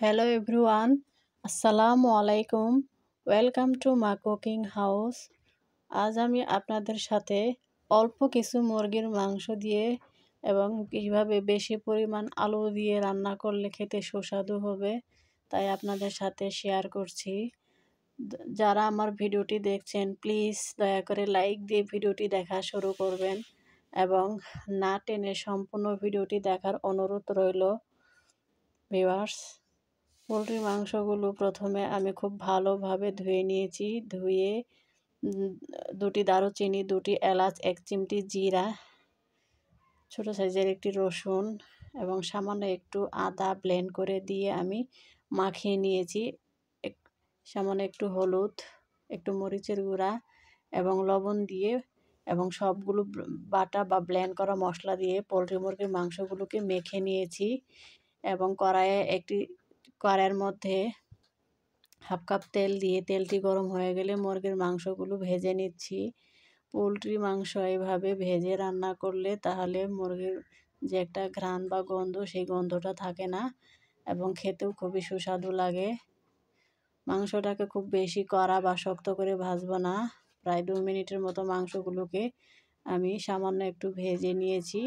Hello everyone, আসসালামু আলাইকুম। Welcome to মা কুকিং হাউস। আজ আমি আপনাদের সাথে অল্প কিছু মুরগির মাংস দিয়ে এবং কীভাবে বেশি পরিমাণ আলু দিয়ে রান্না করলে খেতে সুস্বাদু হবে তাই আপনাদের সাথে শেয়ার করছি। যারা আমার ভিডিওটি দেখছেন প্লিজ দয়া করে লাইক দিয়ে ভিডিওটি দেখা শুরু করবেন এবং না টেনে সম্পূর্ণ ভিডিওটি দেখার অনুরোধ রইল। ভিউয়ার্স, পোলট্রির মাংসগুলো প্রথমে আমি খুব ভালোভাবে ধুয়ে নিয়েছি। ধুয়ে দুটি দারুচিনি, দুটি এলাচ, 1 চিমটি জিরা, ছোট সাইজের একটি রসুন এবং সামান্য একটু আদা ব্লেন্ড করে দিয়ে আমি মাখিয়ে নিয়েছি। সামান্য একটু হলুদ, একটু মরিচের গুঁড়া এবং লবণ দিয়ে এবং সবগুলো বাটা বা ব্লেন্ড করা মশলা দিয়ে পোলট্রি মুরগির মাংসগুলোকে মেখে নিয়েছি এবং কড়াইয়ের মধ্যে হাফ কাপ তেল দিয়ে তেলটি গরম হয়ে গেলে মুরগির মাংসগুলো ভেজে নিচ্ছি। পোলট্রি মাংস এইভাবে ভেজে রান্না করলে তাহলে মুরগির যে একটা ঘ্রাণ বা গন্ধ, সেই গন্ধটা থাকে না এবং খেতেও খুবই সুস্বাদু লাগে। মাংসটাকে খুব বেশি কড়া বা শক্ত করে ভাজবো না। প্রায় 2 মিনিটের মতো মাংসগুলোকে আমি সামান্য একটু ভেজে নিয়েছি।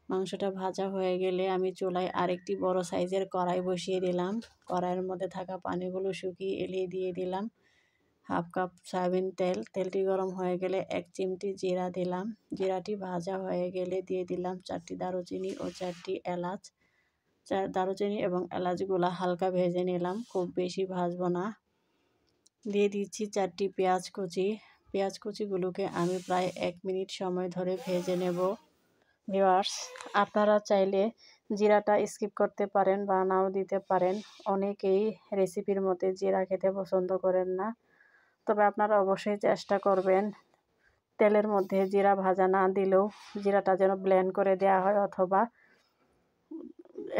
মাংসটা ভাজা হয়ে গেলে আমি চুলায় আরেকটি বড় সাইজের কড়াই বসিয়ে দিলাম। কড়াইয়ের মধ্যে থাকা পানিগুলো শুকিয়ে এলিয়ে দিয়ে দিলাম হাফ কাপ সয়াবিন তেল। তেলটি গরম হয়ে গেলে 1 চিমটি জিরা দিলাম। জিরাটি ভাজা হয়ে গেলে দিয়ে দিলাম 4টি দারুচিনি ও 4টি এলাচ। দারুচিনি এবং এলাচগুলো হালকা ভেজে নিলাম, খুব বেশি ভাজবো না। দিয়ে দিচ্ছি 4টি পেঁয়াজ কুচি। পেঁয়াজ কুচিগুলোকে আমি প্রায় 1 মিনিট সময় ধরে ভেজে নেব। ভিউয়ার্স, আপনারা চাইলে জিরাটা স্কিপ করতে পারেন বা নাও দিতে পারেন। অনেকেই রেসিপির মধ্যে জিরা খেতে পছন্দ করেন না, তবে আপনারা অবশ্যই চেষ্টা করবেন তেলের মধ্যে জিরা ভাজা না দিলেও জিরাটা যেন ব্লেন্ড করে দেওয়া হয়, অথবা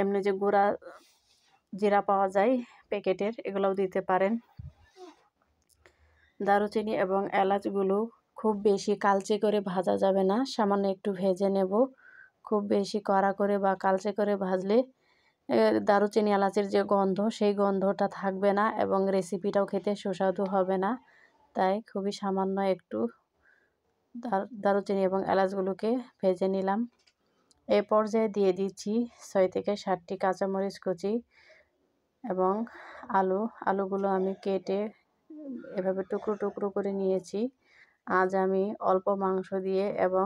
এমনি যে গুঁড়া জিরা পাওয়া যায় প্যাকেটের, এগুলোও দিতে পারেন। দারুচিনি এবং এলাচগুলো খুব বেশি কালচে করে ভাজা যাবে না, সামান্য একটু ভেজে নেব। খুব বেশি কড়া করে বা কালচে করে ভাজলে দারুচিনি এলাচের যে গন্ধ, সেই গন্ধটা থাকবে না এবং রেসিপিটাও খেতে সুস্বাদু হবে না। তাই খুবই সামান্য একটু দারুচিনি এবং এলাচগুলোকে ভেজে নিলাম। এ পর্যায়ে দিয়ে দিচ্ছি 6 থেকে 7টি কাঁচামরিচ কুচি এবং আলুগুলো আমি কেটে এভাবে টুকরো টুকরো করে নিয়েছি। আজ আমি অল্প মাংস দিয়ে এবং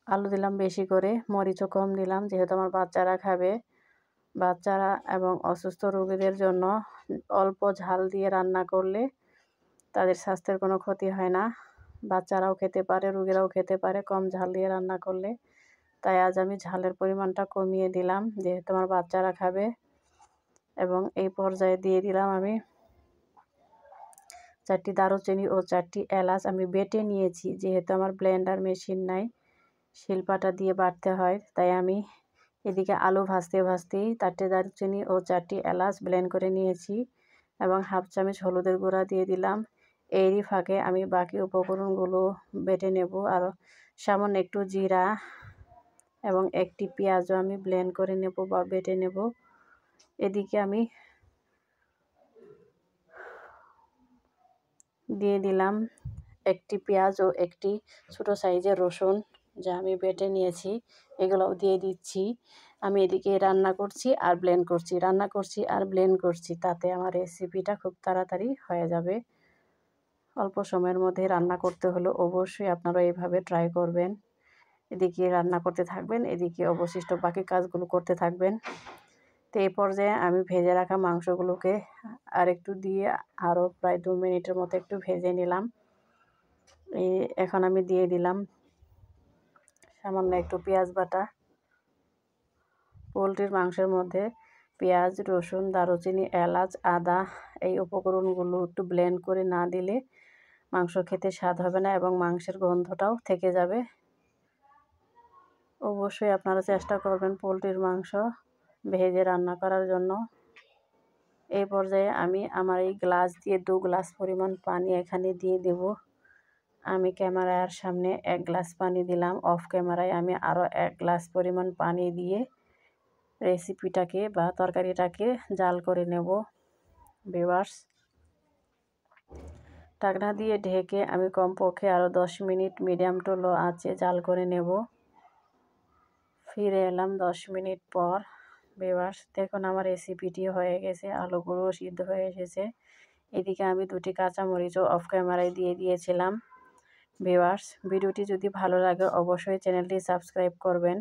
আলু দিলাম বেশি করে, মরিচও কম দিলাম যেহেতু আমার বাচ্চারা খাবে। বাচ্চারা এবং অসুস্থ রোগীদের জন্য অল্প ঝাল দিয়ে রান্না করলে তাদের স্বাস্থ্যের কোনো ক্ষতি হয় না। বাচ্চারাও খেতে পারে, রোগীরাও খেতে পারে কম ঝাল দিয়ে রান্না করলে। তাই আজ আমি ঝালের পরিমাণটা কমিয়ে দিলাম যেহেতু আমার বাচ্চারা খাবে। এবং এই পর্যায়ে দিয়ে দিলাম আমি 4টি দারুচিনি ও 4টি এলাচ আমি বেটে নিয়েছি। যেহেতু আমার ব্লেন্ডার মেশিন নাই, শিলপাটা দিয়ে বাটতে হয়, তাই আমি এদিকে আলু ভাজতে ভাজতেই 4টি দারুচিনি ও 4টি এলাচ ব্লেন্ড করে নিয়েছি এবং হাফ চামচ হলুদের গুঁড়া দিয়ে দিলাম। এরই ফাঁকে আমি বাকি উপকরণগুলো বেটে নেব। আর সামান্য একটু জিরা এবং একটি পেঁয়াজও আমি ব্লেন্ড করে নেব বা বেটে নেব। এদিকে আমি দিয়ে দিলাম 1টি পেঁয়াজ ও 1টি ছোট সাইজের রসুন যা আমি বেটে নিয়েছি, এগুলোও দিয়ে দিচ্ছি। আমি এদিকে রান্না করছি আর ব্লেন্ড করছি, রান্না করছি আর ব্লেন্ড করছি, তাতে আমার রেসিপিটা খুব তাড়াতাড়ি হয়ে যাবে। অল্প সময়ের মধ্যে রান্না করতে হলে অবশ্যই আপনারা এইভাবে ট্রাই করবেন। এদিকে রান্না করতে থাকবেন, এদিকে অবশিষ্ট বাকি কাজগুলো করতে থাকবেন। তো এই পর্যায়ে আমি ভেজে রাখা মাংসগুলোকে আরেকটু দিয়ে আরও প্রায় 2 মিনিটের মতো একটু ভেজে নিলাম। এখন আমি দিয়ে দিলাম সামান্য একটু পেঁয়াজ বাটা। পোলট্রির মাংসের মধ্যে পেঁয়াজ, রসুন, দারুচিনি, এলাচ, আদা এই উপকরণগুলো একটু ব্লেন্ড করে না দিলে মাংস খেতে স্বাদ হবে না এবং মাংসের গন্ধটাও থেকে যাবে। অবশ্যই আপনারা চেষ্টা করবেন পোলট্রির মাংস ভেজে রান্না করার জন্য। এই পর্যায়ে আমি আমার এই গ্লাস দিয়ে 2 গ্লাস পরিমাণ পানি এখানে দিয়ে দেব। আমি ক্যামেরার সামনে 1 গ্লাস পানি দিলাম, অফ ক্যামেরায় আমি আরও 1 গ্লাস পরিমাণ পানি দিয়ে রেসিপিটাকে বা তরকারিটাকে জাল করে নেব ভিউয়ার্স। ঢাকনা দিয়ে ঢেকে আমি কমপক্ষে আরও 10 মিনিট মিডিয়াম টু লো আঁচে জাল করে নেব। ফিরে এলাম 10 মিনিট পর। ভিউয়ার্স দেখুন আমার রেসিপিটি হয়ে গেছে, আলুগুলো সিদ্ধ হয়ে এসেছে। এদিকে আমি 2টি কাঁচামরিচও অফ ক্যামেরায় দিয়ে দিয়েছিলাম। ভিউয়ার্স ভিডিওটি যদি ভালো লাগে অবশ্যই চ্যানেলটি সাবস্ক্রাইব করবেন।